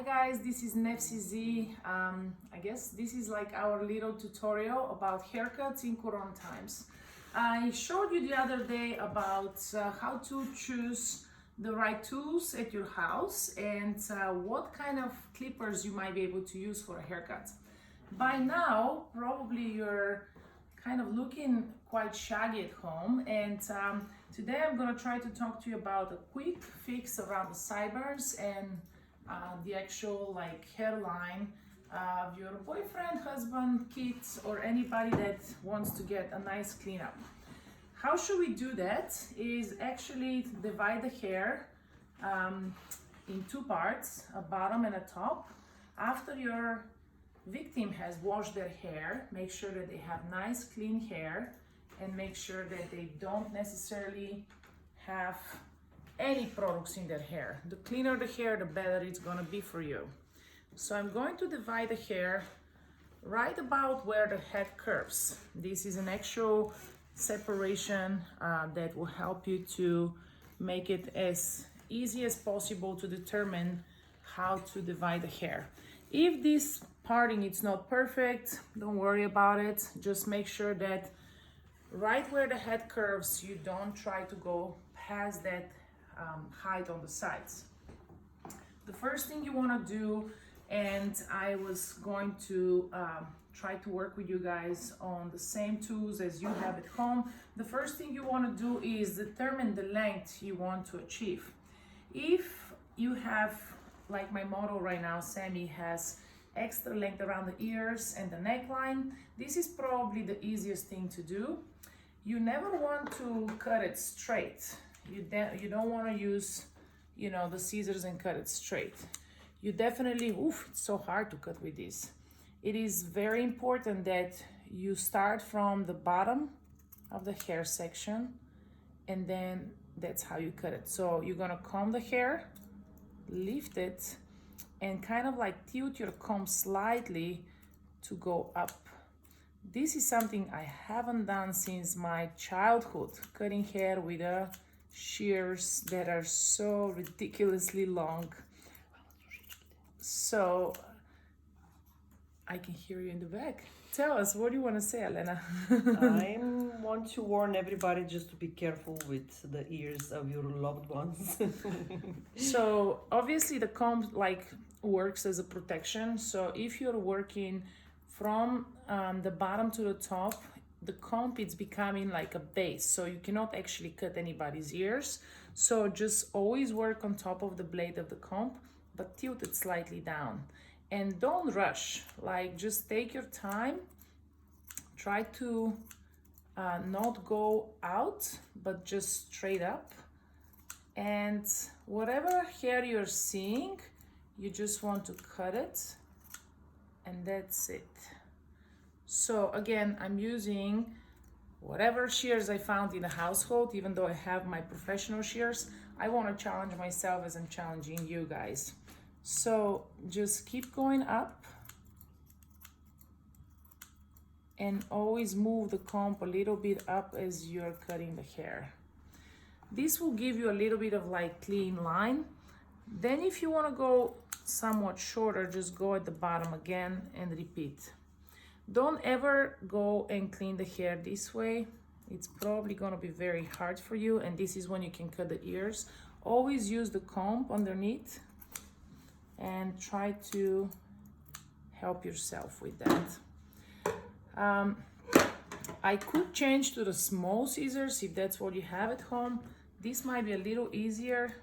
Hi guys, this is NefCZ. I guess this is like our little tutorial about haircuts in Corona times. I showed you the other day about how to choose the right tools at your house and what kind of clippers you might be able to use for a haircut. By now, probably you're kind of looking quite shaggy at home, and today I'm going to try to talk to you about a quick fix around the sideburns and the actual like hairline of your boyfriend, husband, kids, or anybody that wants to get a nice cleanup. How should we do that is actually divide the hair in two parts, a bottom and a top. After your victim has washed their hair, make sure that they have nice clean hair and make sure that they don't necessarily have any products in their hair. The cleaner the hair, the better it's gonna be for you. So I'm going to divide the hair right about where the head curves. This is an actual separation that will help you to make it as easy as possible to determine how to divide the hair. If this parting is not perfect, don't worry about it. Just make sure that right where the head curves, you don't try to go past that height on the sides. The first thing you want to do, and I was going to try to work with you guys on the same tools as you have at home. The first thing you want to do is determine the length you want to achieve. If you have, like my model right now, Sammy has extra length around the ears and the neckline, this is probably the easiest thing to do. You never want to cut it straight. You don't want to use, the scissors and cut it straight. You definitely, it's so hard to cut with this. It is very important that you start from the bottom of the hair section, and then that's how you cut it. So you're gonna comb the hair, lift it, and kind of like tilt your comb slightly to go up. This is something I haven't done since my childhood, cutting hair with shears that are so ridiculously long. So I can hear you in the back. Tell us, what do you want to say, Elena? I want to warn everybody just to be careful with the ears of your loved ones. So obviously the comb works as a protection. So if you're working from the bottom to the top, the comb is becoming like a base, so you cannot actually cut anybody's ears. So just always work on top of the blade of the comb, but tilt it slightly down. And don't rush, just take your time. Try to not go out, but just straight up. And whatever hair you're seeing, you just want to cut it, and that's it. So again, I'm using whatever shears I found in the household. Even though I have my professional shears, I want to challenge myself as I'm challenging you guys. So just keep going up and always move the comb a little bit up as you're cutting the hair. This will give you a little bit of clean line. Then if you want to go somewhat shorter, just go at the bottom again and repeat. Don't ever go and clean the hair this way. It's probably going to be very hard for you, and this is when you can cut the ears. Always use the comb underneath and try to help yourself with that. I could change to the small scissors if that's what you have at home. This might be a little easier,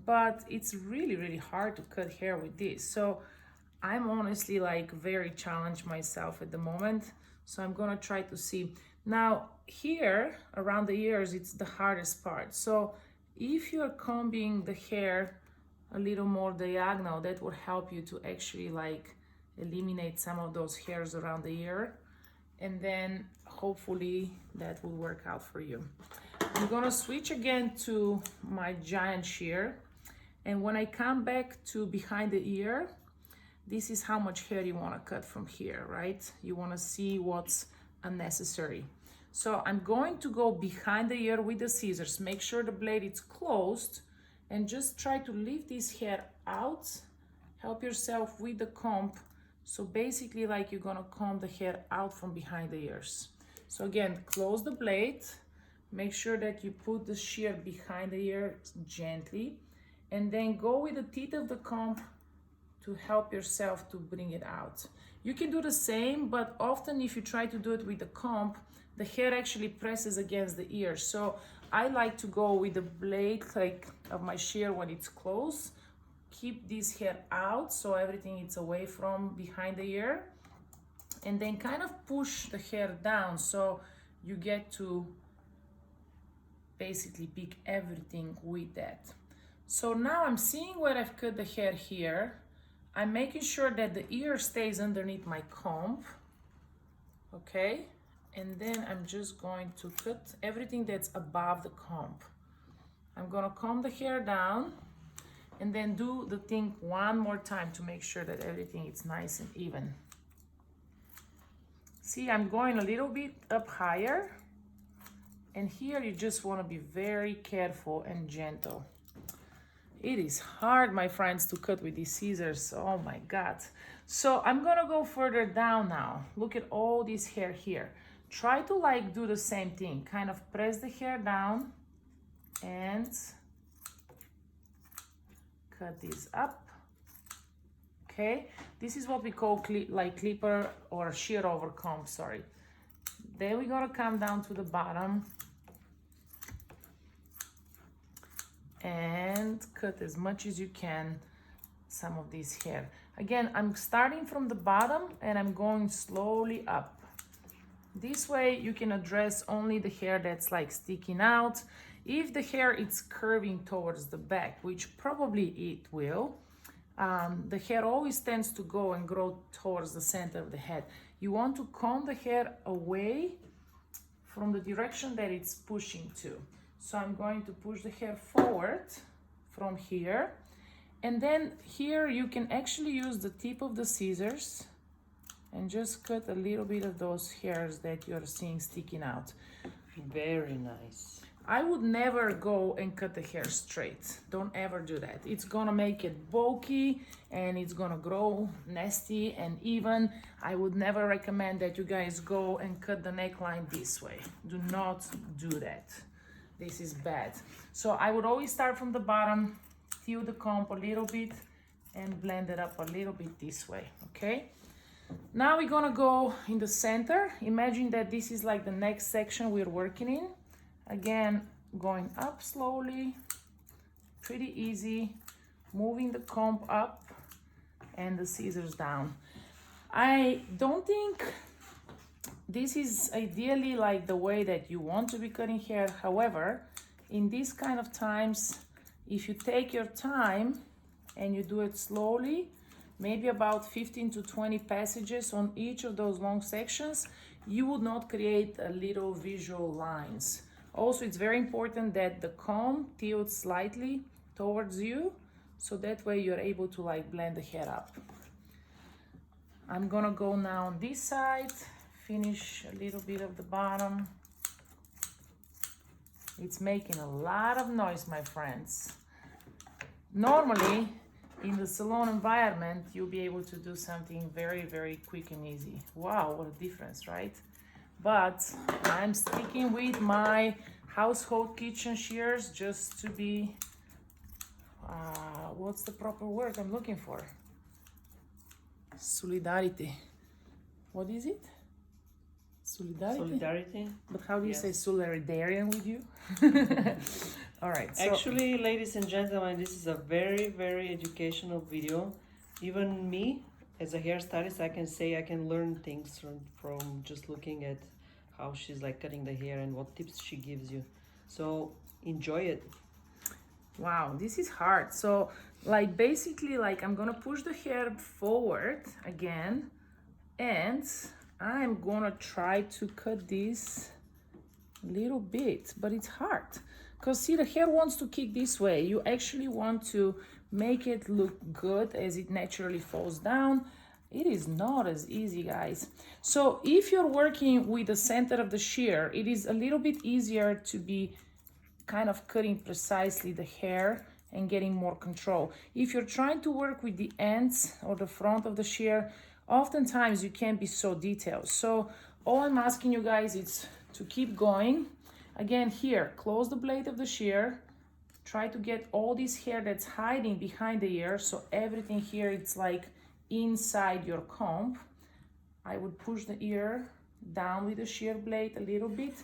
but it's really, really hard to cut hair with this. So I'm honestly very challenged myself at the moment. So I'm gonna try to see. Now here around the ears, it's the hardest part. So if you're combing the hair a little more diagonal, that will help you to actually eliminate some of those hairs around the ear. And then hopefully that will work out for you. I'm gonna switch again to my giant shear. And when I come back to behind the ear, this is how much hair you want to cut from here, right? You want to see what's unnecessary. So I'm going to go behind the ear with the scissors. Make sure the blade is closed and just try to lift this hair out help yourself with the comb. So basically like you're gonna comb the hair out from behind the ears. So again, close the blade, make sure that you put the shear behind the ear gently, and then go with the teeth of the comb to help yourself to bring it out. You can do the same, but often if you try to do it with the comb, the hair actually presses against the ear. So I like to go with the blade like of my shear when it's close, keep this hair out so everything is away from behind the ear, and then kind of push the hair down so you get to basically pick everything with that. So now I'm seeing where I've cut the hair here. I'm making sure that the ear stays underneath my comb, okay? And then I'm just going to cut everything that's above the comb. I'm gonna comb the hair down and then do the thing one more time to make sure that everything is nice and even. See, I'm going a little bit up higher, and here you just wanna be very careful and gentle. It is hard, my friends, to cut with these scissors. Oh my God. So I'm gonna go further down now. Look at all this hair here. Try to like do the same thing. Kind of press the hair down and cut this up. Okay, this is what we call clipper or shear over comb, sorry. Then we're gonna come down to the bottom and cut as much as you can some of this hair. Again, I'm starting from the bottom and I'm going slowly up. This way you can address only the hair that's like sticking out. If the hair is curving towards the back, which probably it will, the hair always tends to go and grow towards the center of the head. You want to comb the hair away from the direction that it's pushing to. So I'm going to push the hair forward from here. And then here you can actually use the tip of the scissors and just cut a little bit of those hairs that you're seeing sticking out. Very nice. I would never go and cut the hair straight. Don't ever do that. It's gonna make it bulky and it's gonna grow nasty and even. I would never recommend that you guys go and cut the neckline this way. Do not do that. This is bad. So I would always start from the bottom, tilt the comb a little bit and blend it up a little bit this way, okay? Now we're gonna go in the center. Imagine that this is like the next section we're working in. Again, going up slowly, pretty easy, moving the comb up and the scissors down. I don't think this is ideally like the way that you want to be cutting hair. However, in these kind of times, if you take your time and you do it slowly, maybe about 15 to 20 passages on each of those long sections, you would not create a little visual lines. Also, it's very important that the comb tilts slightly towards you, so that way you're able to like blend the hair up. I'm gonna go now on this side, finish a little bit of the bottom. It's making a lot of noise, my friends. Normally, in the salon environment, you'll be able to do something very, very quick and easy. Wow, what a difference, right? But I'm sticking with my household kitchen shears just to be, what's the proper word I'm looking for? Solidarity. What is it? Solidarity? Solidarity. But how do you say solidarian with you? All right. So actually, ladies and gentlemen, this is a very, very educational video. Even me, as a hairstylist, I can say I can learn things from just looking at how she's like cutting the hair and what tips she gives you. So enjoy it. wow, this is hard. So like basically like I'm gonna push the hair forward again, and I'm gonna try to cut this a little bit, but it's hard. Because see, the hair wants to kick this way. You actually want to make it look good as it naturally falls down. It is not as easy, guys. So if you're working with the center of the shear, it is a little bit easier to be kind of cutting precisely the hair and getting more control. If you're trying to work with the ends or the front of the shear, oftentimes you can't be so detailed. So all I'm asking you guys is to keep going. Again, here, close the blade of the shear. Try to get all this hair that's hiding behind the ear, so everything here, it's like inside your comb. I would push the ear down with the shear blade a little bit,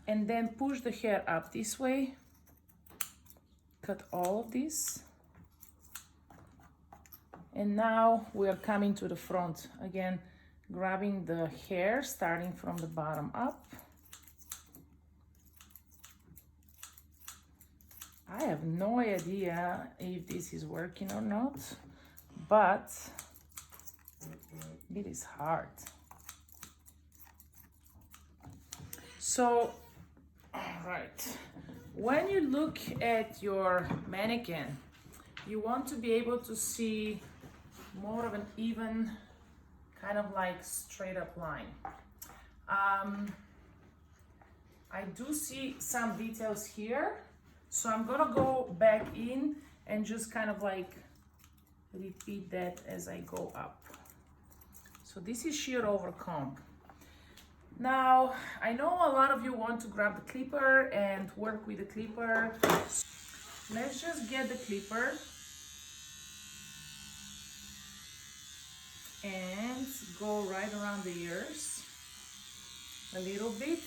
and then push the hair up this way. Cut all of this. And now we are coming to the front. Again, grabbing the hair, starting from the bottom up. I have no idea if this is working or not, but it is hard. So, all right, when you look at your mannequin, you want to be able to see more of an even, kind of like straight up line. I do see some details here, so I'm gonna go back in and just kind of like repeat that as I go up. So this is shear over comb. Now, I know a lot of you want to grab the clipper and work with the clipper. Let's just get the clipper and go right around the ears a little bit.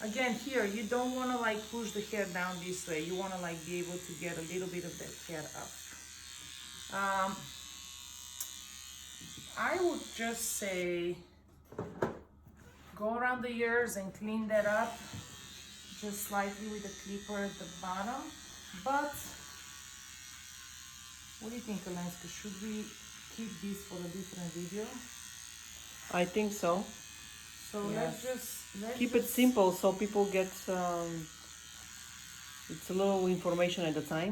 Again, here, you don't want to like push the hair down this way. You want to like be able to get a little bit of that hair up. I would just say go around the ears and clean that up just slightly with the clipper at the bottom. But what do you think, Alenska? Should we keep this for a different video? I think so. So let's keep it simple so people get it's a little information at a time.